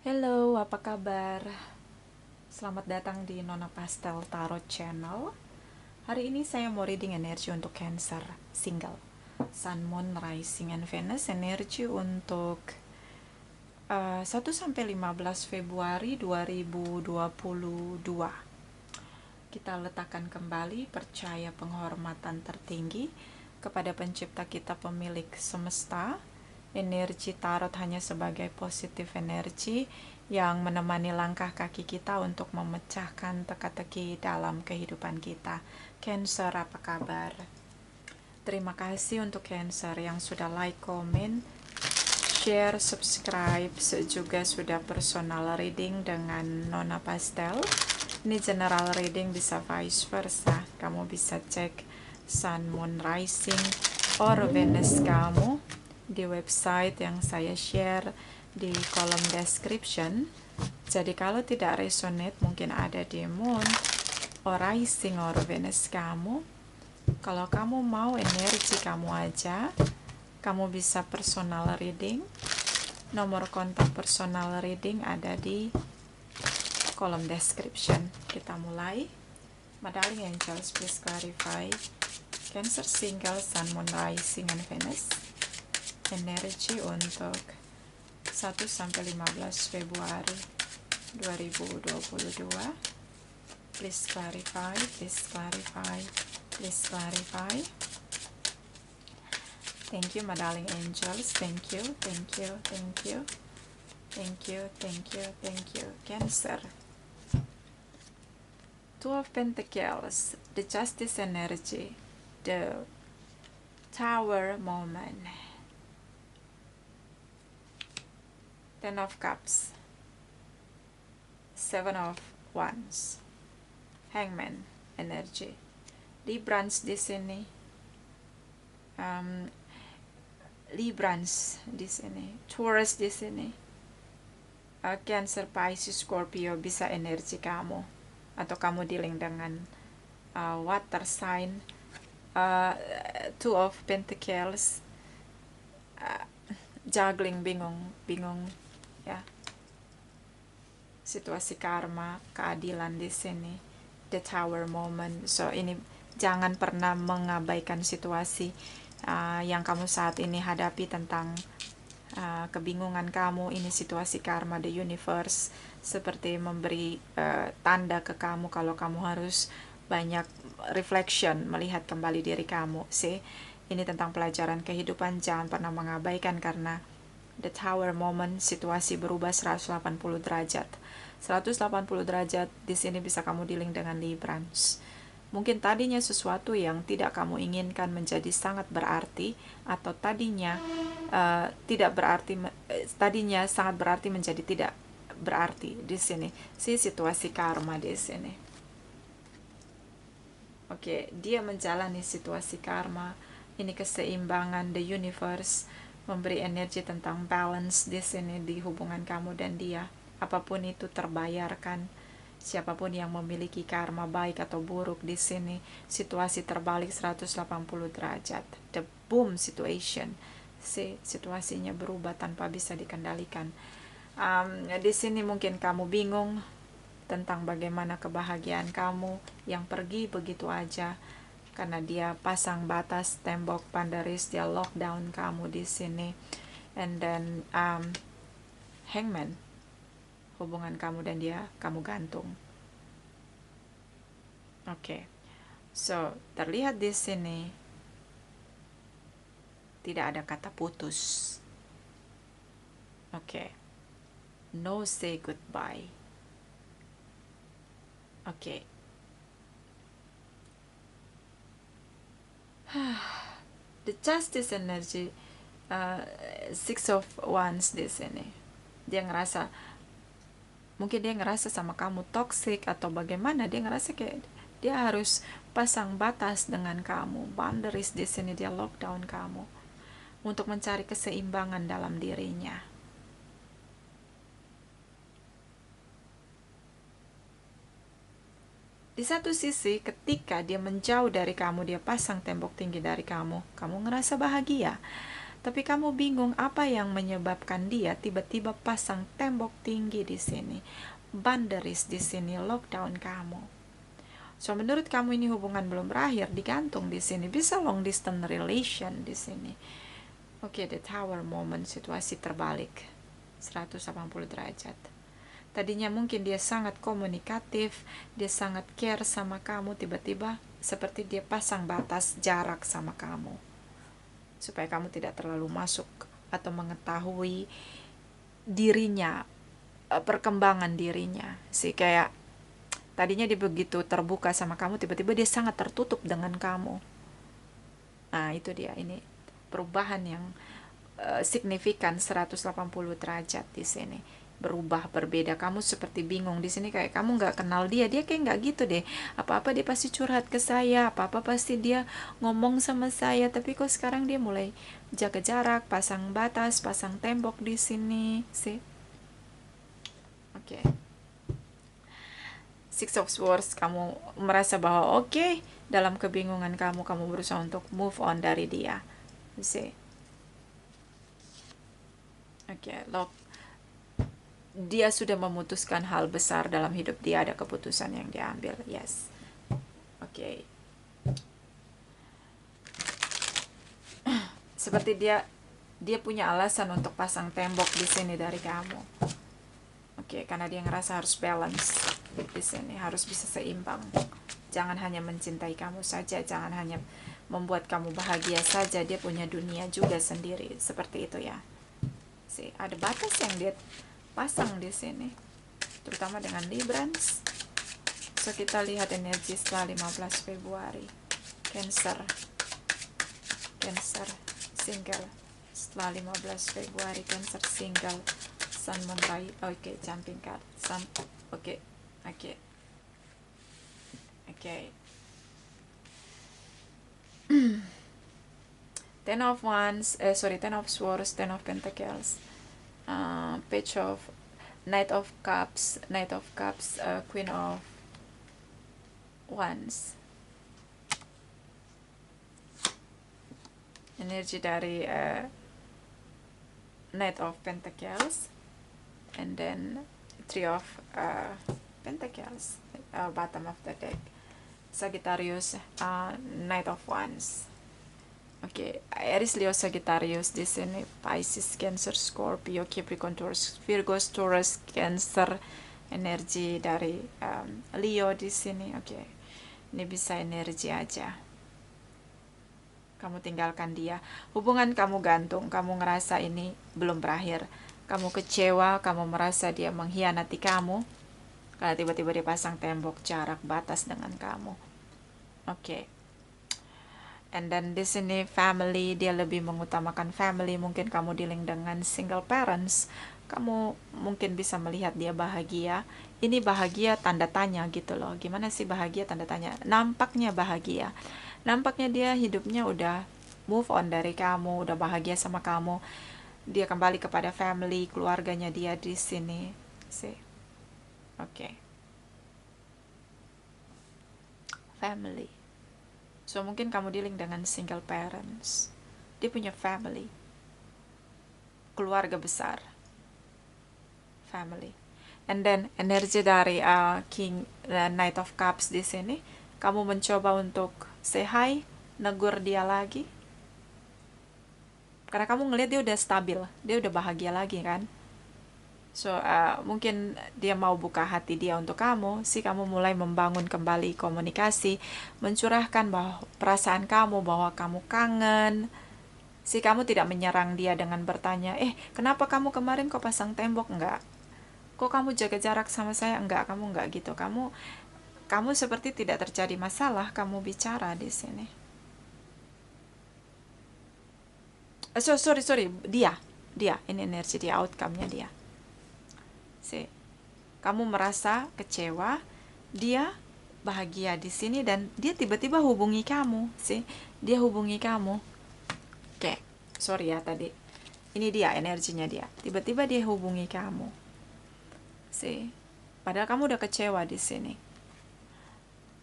Halo, apa kabar? Selamat datang di Nona Pastel Tarot Channel. Hari ini saya mau reading energi untuk Cancer single. Sun, Moon, Rising, and Venus. Energi untuk 1-15 Februari 2022. Kita letakkan kembali percaya penghormatan tertinggi kepada pencipta kita, pemilik semesta. Energi tarot hanya sebagai positif energi yang menemani langkah kaki kita untuk memecahkan teka-teki dalam kehidupan kita. Cancer, apa kabar? Terima kasih untuk Cancer yang sudah like, komen, share, subscribe, juga sudah personal reading dengan Nona Pastel. Ini general reading, bisa vice versa. Kamu bisa cek Sun, Moon, Rising, or Venus kamu di website yang saya share di kolom description. Jadi kalau tidak resonate, mungkin ada di Moon or Rising or Venus kamu. Kalau kamu mau energi kamu aja, kamu bisa personal reading. Nomor kontak personal reading ada di kolom description. Kita mulai. My darling angels, please clarify Cancer single, Sun, Moon, Rising, and Venus. Energi untuk 1-15 Februari 2022. Please clarify, please clarify, please clarify. Thank you, my darling angels. Thank you, thank you, thank you. Thank you, thank you, thank you. Cancer. Two of Pentacles, the Justice energy, the Tower moment. Ten of Cups, Seven of Wands, Hangman energy, Librans di sini, Librans di sini, Taurus di sini, Cancer, Pisces, Scorpio bisa energi kamu, atau kamu dealing dengan water sign. Two of Pentacles, juggling, bingung ya, situasi karma, keadilan di sini, the Tower moment. So ini jangan pernah mengabaikan situasi yang kamu saat ini hadapi tentang kebingungan kamu. Ini situasi karma, the universe seperti memberi tanda ke kamu kalau kamu harus banyak reflection, melihat kembali diri kamu sih. Ini tentang pelajaran kehidupan, jangan pernah mengabaikan, karena the Tower moment, situasi berubah 180 derajat. 180 derajat di sini bisa kamu dealing dengan Librans. Mungkin tadinya sesuatu yang tidak kamu inginkan menjadi sangat berarti, atau tadinya tidak berarti, tadinya sangat berarti menjadi tidak berarti di sini. Si situasi karma di sini. Oke, dia menjalani situasi karma. Ini keseimbangan, the universe memberi energi tentang balance di sini di hubungan kamu dan dia. Apapun itu terbayarkan. Siapapun yang memiliki karma baik atau buruk di sini, situasi terbalik 180 derajat. The boom situation. Situasinya berubah tanpa bisa dikendalikan. Di sini mungkin kamu bingung tentang bagaimana kebahagiaan kamu yang pergi begitu aja, karena dia pasang batas, tembok, pandaris, dia lockdown kamu di sini. And then Hangman, hubungan kamu dan dia, kamu gantung. Oke. So, terlihat di sini tidak ada kata putus. Oke. No say goodbye. Oke. The Justice energy, Six of Wands di sini. Dia ngerasa, mungkin dia ngerasa sama kamu toxic atau bagaimana, dia ngerasa kayak dia harus pasang batas dengan kamu. Boundaries di sini, dia lockdown kamu untuk mencari keseimbangan dalam dirinya. Di satu sisi, ketika dia menjauh dari kamu, dia pasang tembok tinggi dari kamu, kamu ngerasa bahagia. Tapi kamu bingung apa yang menyebabkan dia tiba-tiba pasang tembok tinggi di sini, boundaries di sini, lockdown kamu. So menurut kamu ini hubungan belum berakhir, digantung di sini, bisa long distance relation di sini. Oke, the tower moment, situasi terbalik 180 derajat. Tadinya mungkin dia sangat komunikatif, dia sangat care sama kamu, tiba-tiba seperti dia pasang batas jarak sama kamu supaya kamu tidak terlalu masuk atau mengetahui dirinya, perkembangan dirinya. Sih kayak tadinya dia begitu terbuka sama kamu, tiba-tiba dia sangat tertutup dengan kamu. Nah, itu dia, ini perubahan yang signifikan 180 derajat di sini. Berubah, berbeda. Kamu seperti bingung di sini, kayak kamu nggak kenal dia kayak nggak gitu deh. Apa-apa dia pasti curhat ke saya, apa-apa pasti dia ngomong sama saya, tapi kok sekarang dia mulai jaga jarak, pasang batas, pasang tembok di sini sih. Oke. Six of Swords, kamu merasa bahwa oke, dalam kebingungan kamu berusaha untuk move on dari dia. See. Oke, dia sudah memutuskan hal besar dalam hidup dia, ada keputusan yang dia ambil. Yes. Oke. Seperti dia punya alasan untuk pasang tembok di sini dari kamu. Oke, karena dia ngerasa harus balance di sini, harus bisa seimbang. Jangan hanya mencintai kamu saja, jangan hanya membuat kamu bahagia saja, dia punya dunia juga sendiri, seperti itu ya. Sih, ada batas yang dia pasang di sini, terutama dengan Librans. So kita lihat energi setelah 15 Februari. Cancer single setelah 15 Februari. Cancer single, Sun Moonrai. Oke, jumping card Sun. Oke. Ten of Wands, Ten of Swords, Ten of Pentacles, Page of Knight of Cups, Queen of Wands. Energi dari Knight of Pentacles, and then Three of Pentacles, bottom of the deck. Sagittarius, Knight of Wands. Oke, Aries, Leo, Sagittarius di sini, Pisces, Cancer, Scorpio, Capricorn, Taurus, Virgo, Taurus, Cancer. Energi dari Leo di sini. Oke, ini bisa energi aja. Kamu tinggalkan dia, hubungan kamu gantung, kamu ngerasa ini belum berakhir, kamu kecewa, kamu merasa dia mengkhianati kamu karena tiba-tiba dia pasang tembok jarak, batas dengan kamu. Oke. And then di sini family, dia lebih mengutamakan family. Mungkin kamu dealing dengan single parents, kamu mungkin bisa melihat dia bahagia. Ini bahagia tanda tanya gitu loh. Gimana sih bahagia tanda tanya? Nampaknya bahagia. Nampaknya dia hidupnya udah move on dari kamu, udah bahagia sama kamu. Dia kembali kepada family, keluarganya dia di sini. See. Oke. Family. So mungkin kamu dealing dengan single parents. Dia punya family, keluarga besar, family. And then energi dari Knight of Cups di sini, kamu mencoba untuk say hi, negur dia lagi. Karena kamu ngelihat dia udah stabil, dia udah bahagia lagi kan. So mungkin dia mau buka hati dia untuk kamu, kamu mulai membangun kembali komunikasi, mencurahkan bahwa perasaan kamu, bahwa kamu kangen. Kamu tidak menyerang dia dengan bertanya, kenapa kamu kemarin kok pasang tembok? Enggak. Kok kamu jaga jarak sama saya? Enggak, kamu enggak gitu. Kamu seperti tidak terjadi masalah, kamu bicara di sini. Sorry, dia, ini energi dia, outcome-nya dia. Kamu merasa kecewa, dia bahagia di sini dan dia tiba-tiba hubungi kamu, dia hubungi kamu. Oke, sorry ya tadi. Ini dia energinya dia. Tiba-tiba dia hubungi kamu. Padahal kamu udah kecewa di sini.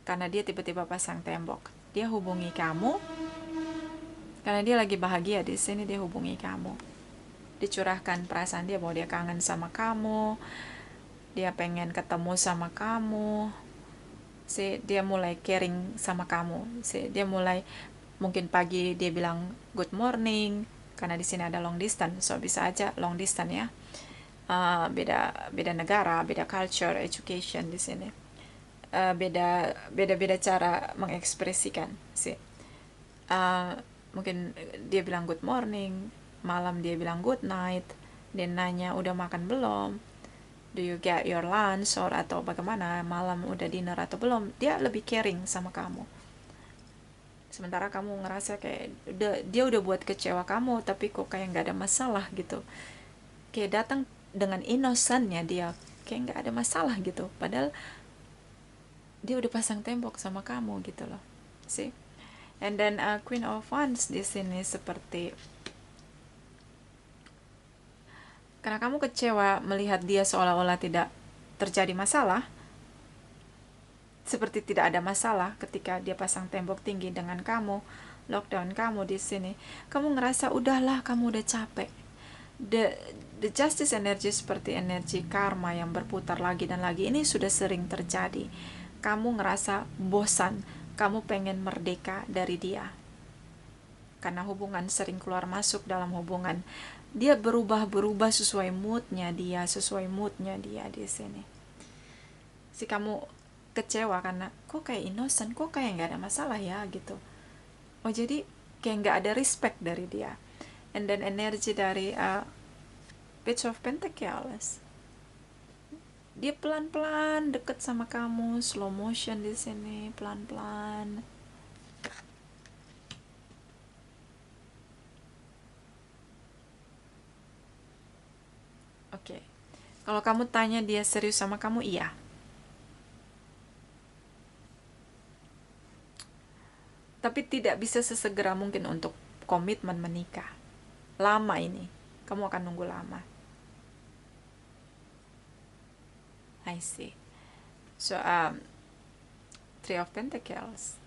Karena dia tiba-tiba pasang tembok. Dia hubungi kamu. Karena dia lagi bahagia di sini, dia hubungi kamu. Dicurahkan perasaan dia bahwa dia kangen sama kamu, dia pengen ketemu sama kamu. Dia mulai caring sama kamu. Dia mulai, mungkin pagi dia bilang good morning, karena di sini ada long distance, so bisa aja long distance ya. Beda negara, beda culture, education di sini. Beda cara mengekspresikan sih. Mungkin dia bilang good morning, malam dia bilang good night, dia nanya udah makan belum, do you get your lunch, or atau bagaimana, malam udah dinner atau belum. Dia lebih caring sama kamu, sementara kamu ngerasa kayak dia udah buat kecewa kamu tapi kok kayak nggak ada masalah gitu, kayak datang dengan innocentnya dia, kayak nggak ada masalah gitu, padahal dia udah pasang tembok sama kamu gitu loh sih. And then Queen of Wands di sini seperti karena kamu kecewa melihat dia seolah-olah tidak terjadi masalah, seperti tidak ada masalah ketika dia pasang tembok tinggi dengan kamu, lockdown kamu di sini. Kamu ngerasa udahlah, kamu udah capek. The justice energy seperti energi karma yang berputar lagi dan lagi, ini sudah sering terjadi. Kamu ngerasa bosan, kamu pengen merdeka dari dia. Karena hubungan sering keluar masuk dalam hubungan. Dia berubah-berubah sesuai moodnya dia di sini. Kamu kecewa karena kok kayak innocent, kok kayak nggak ada masalah ya gitu. Oh jadi kayak nggak ada respect dari dia. And then energi dari Page of Pentacles. Dia pelan-pelan deket sama kamu, slow motion di sini, pelan-pelan. Oke. Kalau kamu tanya dia serius sama kamu, iya. Tapi tidak bisa sesegera mungkin untuk komitmen menikah. Lama ini. Kamu akan nunggu lama. I see. So, Three of Pentacles.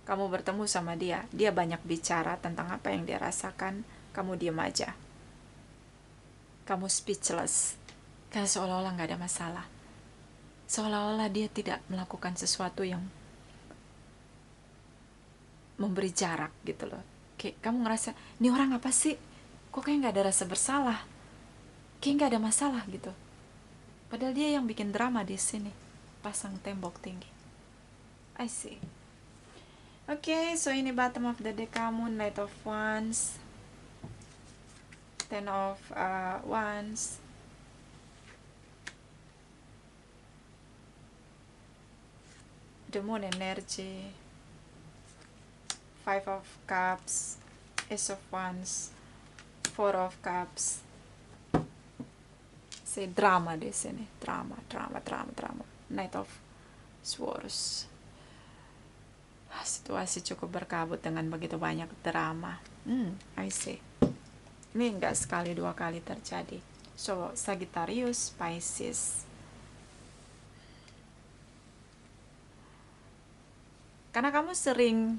Kamu bertemu sama dia. Dia banyak bicara tentang apa yang dia rasakan. Kamu diam aja. Kamu speechless. Karena seolah-olah gak ada masalah. Seolah-olah dia tidak melakukan sesuatu yang memberi jarak gitu loh. Kayak kamu ngerasa, ini orang apa sih? Kok kayak gak ada rasa bersalah? Kayak gak ada masalah gitu. Padahal dia yang bikin drama di sini. Pasang tembok tinggi. I see. Oke, so ini bottom of the deck kamu, Knight of Wands, Ten of Wands, the Moon energy, Five of Cups, Ace of Wands, Four of Cups. Drama di sini, drama. Knight of Swords. Situasi cukup berkabut dengan begitu banyak drama. I see. Ini enggak sekali dua kali terjadi. So, Sagittarius, Pisces. Karena kamu sering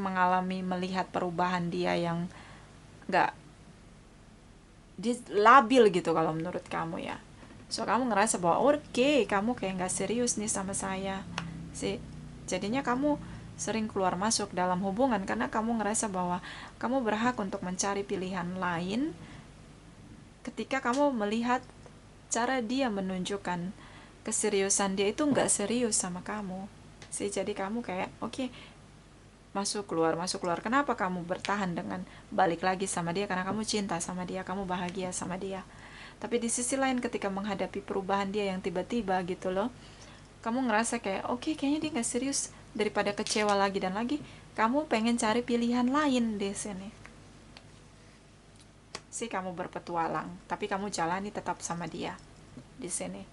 mengalami melihat perubahan dia yang enggak, dia labil gitu kalau menurut kamu ya. So, kamu ngerasa bahwa oke, kamu kayak enggak serius nih sama saya. Jadinya kamu sering keluar masuk dalam hubungan karena kamu ngerasa bahwa kamu berhak untuk mencari pilihan lain ketika kamu melihat cara dia menunjukkan keseriusan dia itu nggak serius sama kamu. Jadi kamu kayak oke, masuk keluar. Kenapa kamu bertahan dengan balik lagi sama dia? Karena kamu cinta sama dia, kamu bahagia sama dia. Tapi di sisi lain ketika menghadapi perubahan dia yang tiba-tiba gitu loh, kamu ngerasa kayak oke, kayaknya dia gak serius. Daripada kecewa lagi dan lagi, kamu pengen cari pilihan lain di sini. Kamu berpetualang, tapi kamu jalani tetap sama dia di sini.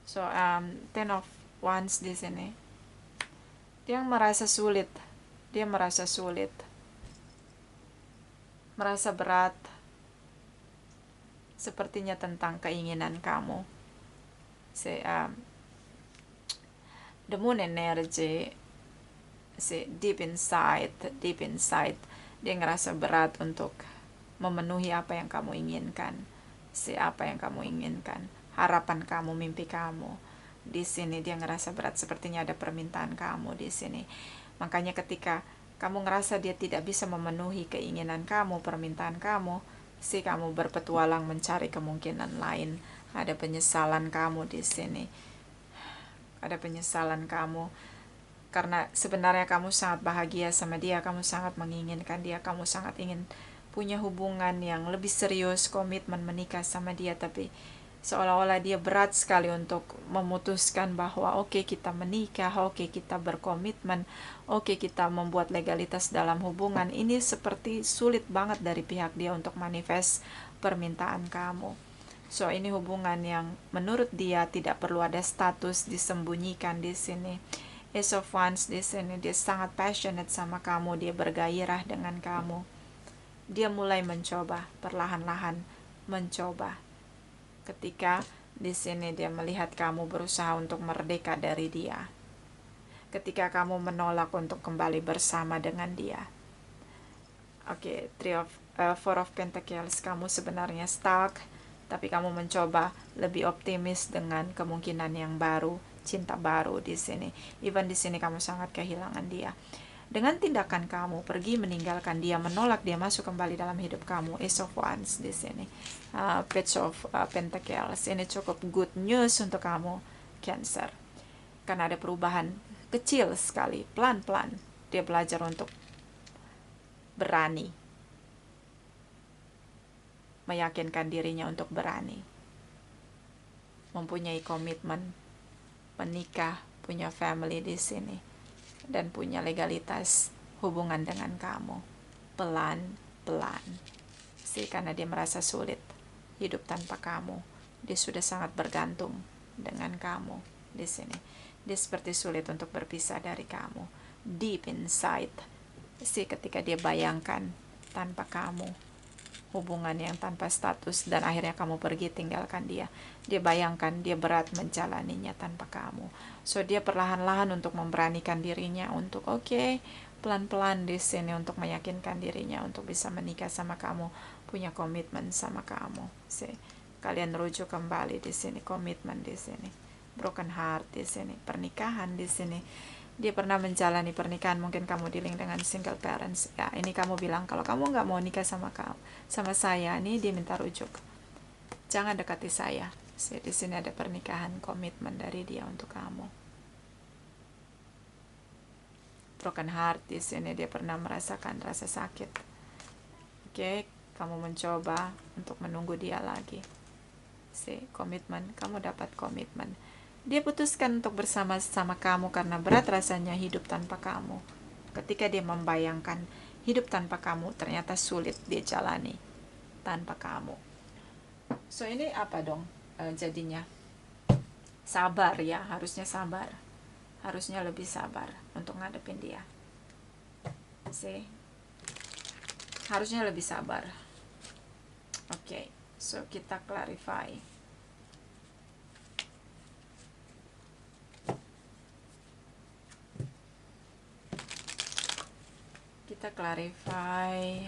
So, Ten of Wands di sini. Dia merasa sulit. Merasa berat. Sepertinya tentang keinginan kamu. The Moon energy, deep inside, dia ngerasa berat untuk memenuhi apa yang kamu inginkan. Apa yang kamu inginkan, harapan kamu, mimpi kamu. Di sini dia ngerasa berat, sepertinya ada permintaan kamu di sini. Makanya ketika kamu ngerasa dia tidak bisa memenuhi keinginan kamu, permintaan kamu, kamu berpetualang mencari kemungkinan lain. Ada penyesalan kamu di sini. Ada penyesalan kamu karena sebenarnya kamu sangat bahagia sama dia, kamu sangat menginginkan dia, kamu sangat ingin punya hubungan yang lebih serius, komitmen menikah sama dia, tapi seolah-olah dia berat sekali untuk memutuskan bahwa oke, kita menikah, oke, kita berkomitmen, oke, kita membuat legalitas dalam hubungan. Ini seperti sulit banget dari pihak dia untuk manifest permintaan kamu. So ini hubungan yang menurut dia tidak perlu ada status disembunyikan di sini. Ace of Wands di sini, dia sangat passionate sama kamu, dia bergairah dengan kamu. Dia mulai mencoba, perlahan-lahan mencoba. Ketika di sini dia melihat kamu berusaha untuk merdeka dari dia. Ketika kamu menolak untuk kembali bersama dengan dia. Oke, Four of Pentacles, kamu sebenarnya stuck, tapi kamu mencoba lebih optimis dengan kemungkinan yang baru, cinta baru di sini. Even di sini kamu sangat kehilangan dia. Dengan tindakan kamu pergi meninggalkan dia, menolak dia masuk kembali dalam hidup kamu. Ace of Wands di sini, Page of Pentacles. Ini cukup good news untuk kamu, Cancer. Karena ada perubahan kecil sekali, pelan-pelan dia belajar untuk berani, meyakinkan dirinya untuk berani, mempunyai komitmen, menikah, punya family di sini, dan punya legalitas hubungan dengan kamu. Pelan-pelan. Karena dia merasa sulit hidup tanpa kamu. Dia sudah sangat bergantung dengan kamu di sini. Dia seperti sulit untuk berpisah dari kamu. Deep inside. Ketika dia bayangkan tanpa kamu, hubungan yang tanpa status, dan akhirnya kamu pergi tinggalkan dia. Dia bayangkan dia berat menjalaninya tanpa kamu. So dia perlahan-lahan untuk memberanikan dirinya untuk pelan-pelan di sini untuk meyakinkan dirinya untuk bisa menikah sama kamu, punya komitmen sama kamu. Kalian rujuk kembali di sini, komitmen di sini, broken heart di sini, pernikahan di sini. Dia pernah menjalani pernikahan, mungkin kamu dealing dengan single parents. Ya, ini kamu bilang kalau kamu nggak mau nikah sama saya, ini dia minta rujuk. Jangan dekati saya. Di sini ada pernikahan, komitmen dari dia untuk kamu. Broken heart di sini, dia pernah merasakan rasa sakit. Kamu mencoba untuk menunggu dia lagi. Komitmen, kamu dapat komitmen. Dia putuskan untuk bersama-sama kamu karena berat rasanya hidup tanpa kamu. Ketika dia membayangkan hidup tanpa kamu, ternyata sulit dia jalani tanpa kamu. So ini apa dong jadinya? Sabar ya, harusnya sabar. Harusnya lebih sabar untuk ngadepin dia. Harusnya lebih sabar. So kita clarify. Kita clarify.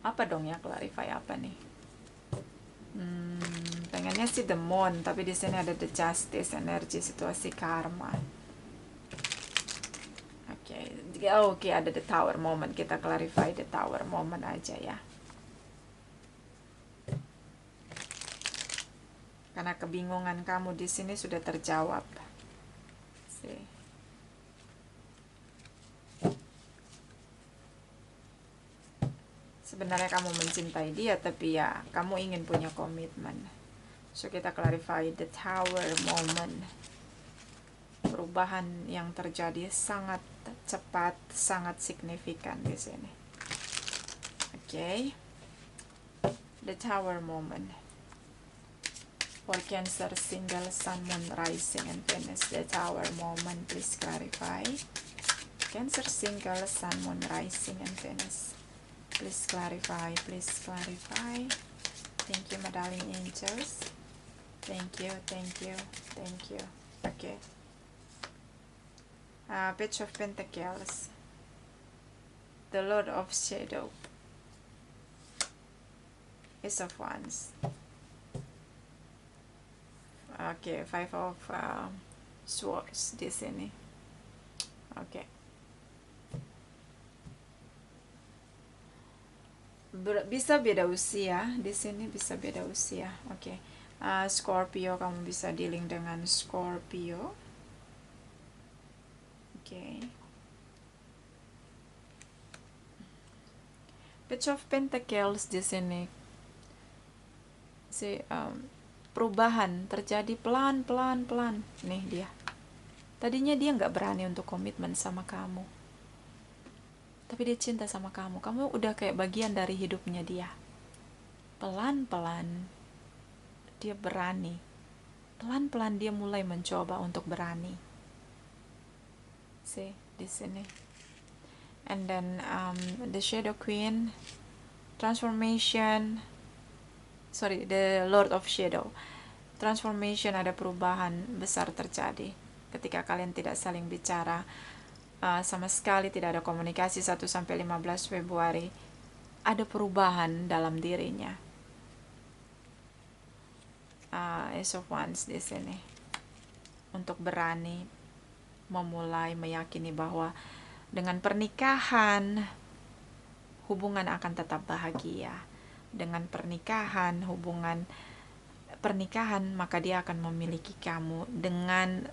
Apa dong ya, clarify apa nih? Pengennya sih the moon, tapi di sini ada the justice, energi, situasi karma. Oke, ada the tower moment. Kita clarify the tower moment aja ya. Karena kebingungan kamu di sini sudah terjawab. Sebenarnya kamu mencintai dia, tapi ya kamu ingin punya komitmen. So kita clarify the tower moment. Perubahan yang terjadi sangat cepat, sangat signifikan di sini. The tower moment. For Cancer, single, sun, moon, rising, and Venus. The tower moment, please clarify. Cancer, single, sun, moon, rising, and Venus. Please clarify, please clarify. Thank you, my darling angels. Thank you, thank you, thank you. Okay. Page of Pentacles. The Lord of Shadow. Ace of Wands. Okay, Five of Swords di sini. Okay. Bisa beda usia di sini, bisa beda usia. Oke. Scorpio, kamu bisa dealing dengan Scorpio. Oke. Page of Pentacles di sini. Perubahan terjadi pelan. Nih dia. Tadinya dia nggak berani untuk komitmen sama kamu, tapi dia cinta sama kamu. Kamu udah kayak bagian dari hidupnya dia. Pelan-pelan dia berani. Pelan-pelan dia mulai mencoba untuk berani. See, di sini. And then the Shadow Queen, transformation. Sorry, the Lord of Shadow. Transformation, ada perubahan besar terjadi ketika kalian tidak saling bicara. Sama sekali tidak ada komunikasi 1-15 Februari. Ada perubahan dalam dirinya. Ace of Wands di sini. Untuk berani memulai meyakini bahwa dengan pernikahan hubungan akan tetap bahagia. Dengan pernikahan maka dia akan memiliki kamu dengan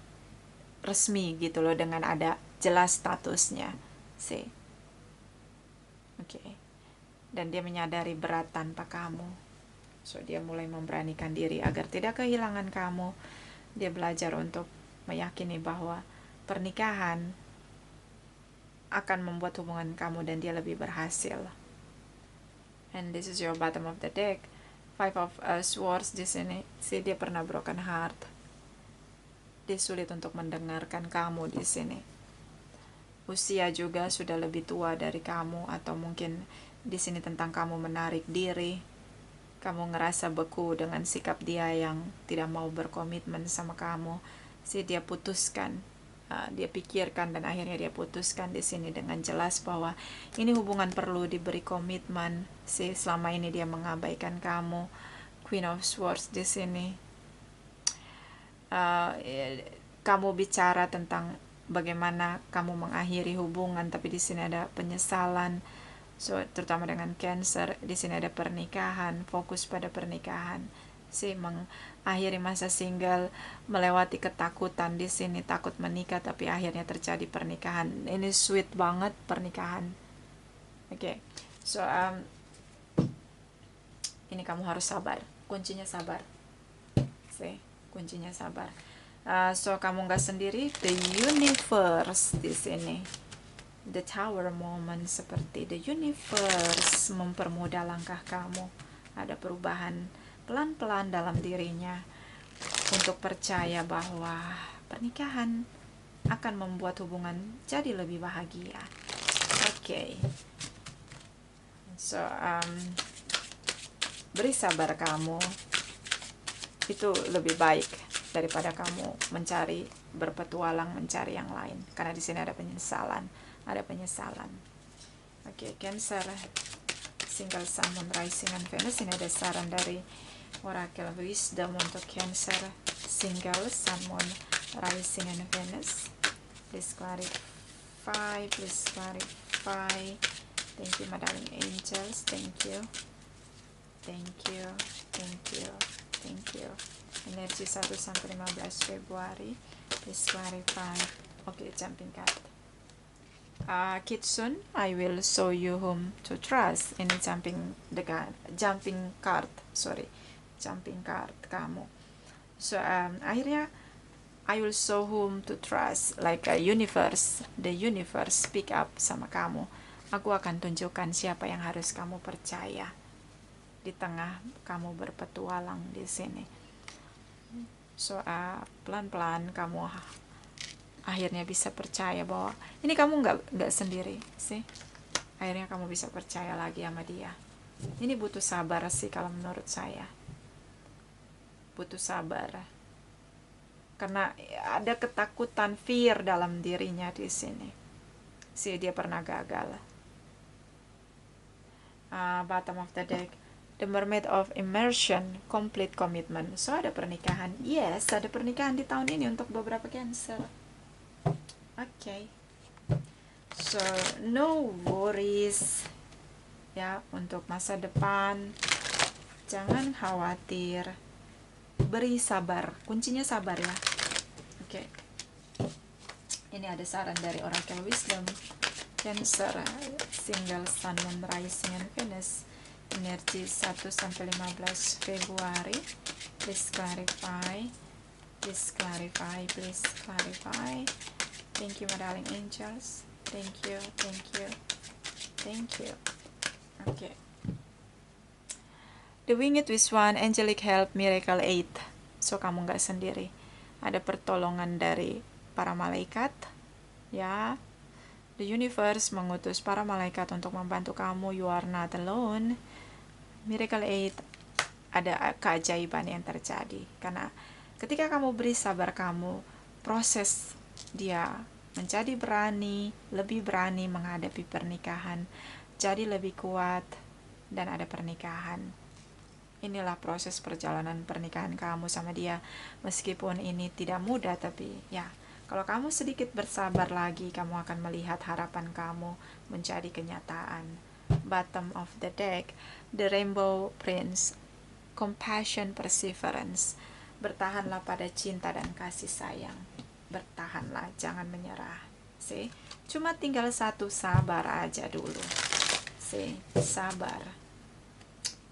resmi gitu loh, dengan ada jelas statusnya. See. Oke. Dan dia menyadari berat tanpa kamu. So dia mulai memberanikan diri agar tidak kehilangan kamu. Dia belajar untuk meyakini bahwa pernikahan akan membuat hubungan kamu dan dia lebih berhasil. And this is your bottom of the deck. Five of Swords di sini. See, dia pernah broken heart. Dia sulit untuk mendengarkan kamu di sini. Usia juga sudah lebih tua dari kamu, atau mungkin di sini tentang kamu menarik diri. Kamu ngerasa beku dengan sikap dia yang tidak mau berkomitmen sama kamu. See, dia putuskan. Dia pikirkan dan akhirnya dia putuskan di sini dengan jelas bahwa ini hubungan perlu diberi komitmen. Selama ini dia mengabaikan kamu. Queen of Swords di sini. Kamu bicara tentang bagaimana kamu mengakhiri hubungan, tapi di sini ada penyesalan. So, terutama dengan Cancer, di sini ada pernikahan, fokus pada pernikahan. Mengakhiri masa single, melewati ketakutan di sini, takut menikah tapi akhirnya terjadi pernikahan. Ini sweet banget pernikahan. Oke. So ini kamu harus sabar. Kuncinya sabar. Kuncinya sabar. So kamu nggak sendiri. The universe di sini. The Tower moment, seperti the universe mempermudah langkah kamu. Ada perubahan pelan-pelan dalam dirinya untuk percaya bahwa pernikahan akan membuat hubungan jadi lebih bahagia. Oke. So, beri sabar kamu. Itu lebih baik daripada kamu mencari berpetualang mencari yang lain. Karena di sini ada penyesalan. Oke, Cancer. Single Sun, Moon, Rising, and Venus. Ini ada saran dari Oracle Wisdom untuk Cancer. Single Sun, Moon, Rising, and Venus. Please clarify. Thank you, my darling angels. Thank you. Energi 1-15 Februari. Please clarify. Okay, jumping card. Kitsun, I will show you whom to trust. Ini jumping card kamu. So akhirnya I will show whom to trust, like a universe. The universe speak up sama kamu. Aku akan tunjukkan siapa yang harus kamu percaya di tengah kamu berpetualang di sini. So pelan-pelan kamu akhirnya bisa percaya bahwa ini kamu nggak sendiri sih. Akhirnya kamu bisa percaya lagi sama dia. Ini butuh sabar sih kalau menurut saya. Butuh sabar. Karena ada ketakutan, fear dalam dirinya di sini. Dia pernah gagal. Bottom of the deck. The Mermaid of Immersion, complete commitment. So ada pernikahan. Yes, ada pernikahan di tahun ini untuk beberapa Cancer. Okay. So no worries ya untuk masa depan. Jangan khawatir. Beri sabar. Kuncinya sabar ya. Oke. Ini ada saran dari Oracle Wisdom. Cancer, single Sun, Moon, Rising, and Venus. Energi 1-15 Februari. Please clarify. Please clarify. Please clarify. Thank you, my darling angels. Thank you. Thank you. Thank you. Okay. The Winged Wisdom, Angelic Help, Miracle Aid. So kamu nggak sendiri. Ada pertolongan dari para malaikat. Ya. The universe mengutus para malaikat untuk membantu kamu. You are not alone. Miracle Aid, ada keajaiban yang terjadi. Karena ketika kamu beri sabar kamu, proses dia menjadi berani, lebih berani menghadapi pernikahan, jadi lebih kuat, dan ada pernikahan. Inilah proses perjalanan pernikahan kamu sama dia. Meskipun ini tidak mudah, tapi ya, kalau kamu sedikit bersabar lagi, kamu akan melihat harapan kamu menjadi kenyataan. Bottom of the deck, the Rainbow Prince, compassion, perseverance. Bertahanlah pada cinta dan kasih sayang. Bertahanlah, jangan menyerah. See? Cuma tinggal satu, sabar aja dulu. See? Sabar.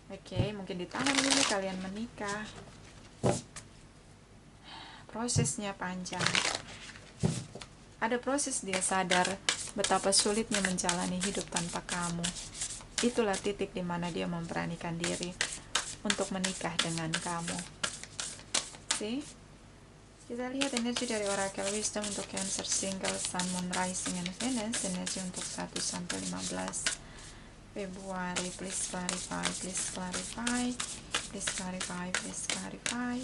Oke, mungkin di tahun ini kalian menikah. Prosesnya panjang. Ada proses dia sadar betapa sulitnya menjalani hidup tanpa kamu. Itulah titik di mana dia memberanikan diri untuk menikah dengan kamu. See? Kita lihat energi dari Oracle Wisdom untuk Cancer, single Sun, Moon, Rising, and Venus. Energi untuk 1-15 Februari. Please clarify, please clarify, please clarify, please clarify.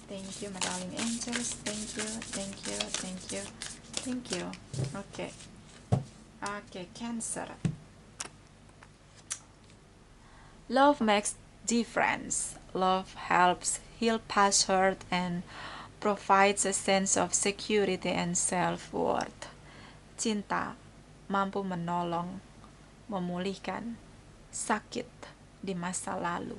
Thank you, my darling angels. Thank you, thank you, thank you, thank you. Okay. Okay, Cancer. Love makes difference. Love helps heal past hurt and provides a sense of security and self-worth. Cinta mampu menolong, memulihkan sakit di masa lalu,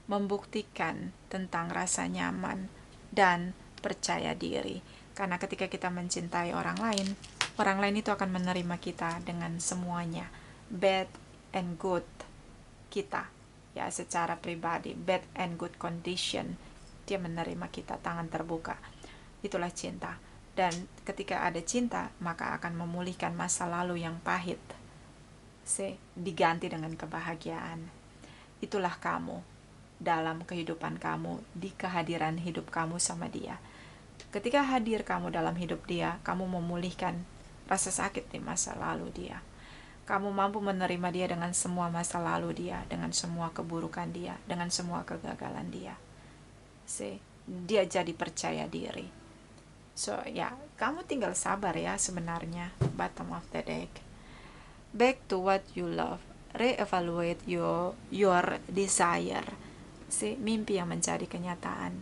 membuktikan tentang rasa nyaman dan percaya diri. Karena ketika kita mencintai orang lain itu akan menerima kita dengan semuanya, bad and good kita, ya, secara pribadi, bad and good condition, dia menerima kita tangan terbuka. Itulah cinta. Dan ketika ada cinta, maka akan memulihkan masa lalu yang pahit, diganti dengan kebahagiaan. Itulah kamu dalam kehidupan kamu, di kehadiran hidup kamu sama dia. Ketika hadir kamu dalam hidup dia, kamu memulihkan rasa sakit di masa lalu dia. Kamu mampu menerima dia dengan semua masa lalu dia, dengan semua keburukan dia, dengan semua kegagalan dia. Dia jadi percaya diri. So ya, kamu tinggal sabar ya sebenarnya. Bottom of the deck. Back to what you love. Reevaluate your desire. Mimpi yang menjadi kenyataan.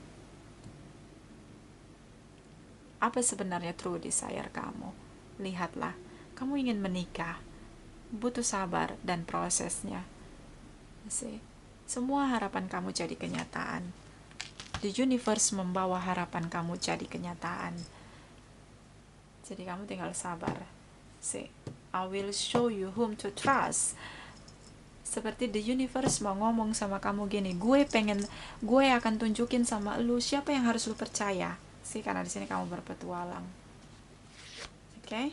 Apa sebenarnya true desire kamu? Lihatlah, kamu ingin menikah. Butuh sabar dan prosesnya. Semua harapan kamu jadi kenyataan. The universe membawa harapan kamu jadi kenyataan. Jadi kamu tinggal sabar. I will show you whom to trust. Seperti the universe mau ngomong sama kamu gini, gue akan tunjukin sama lu siapa yang harus lu percaya. Karena di sini kamu berpetualang. Oke.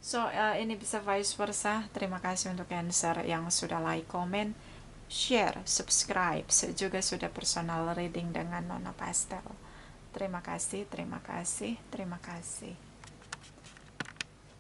So ini bisa vice versa. Terima kasih untuk Cancer yang sudah like, comment, share, subscribe, juga sudah personal reading dengan Nona Pastel. Terima kasih, terima kasih, terima kasih.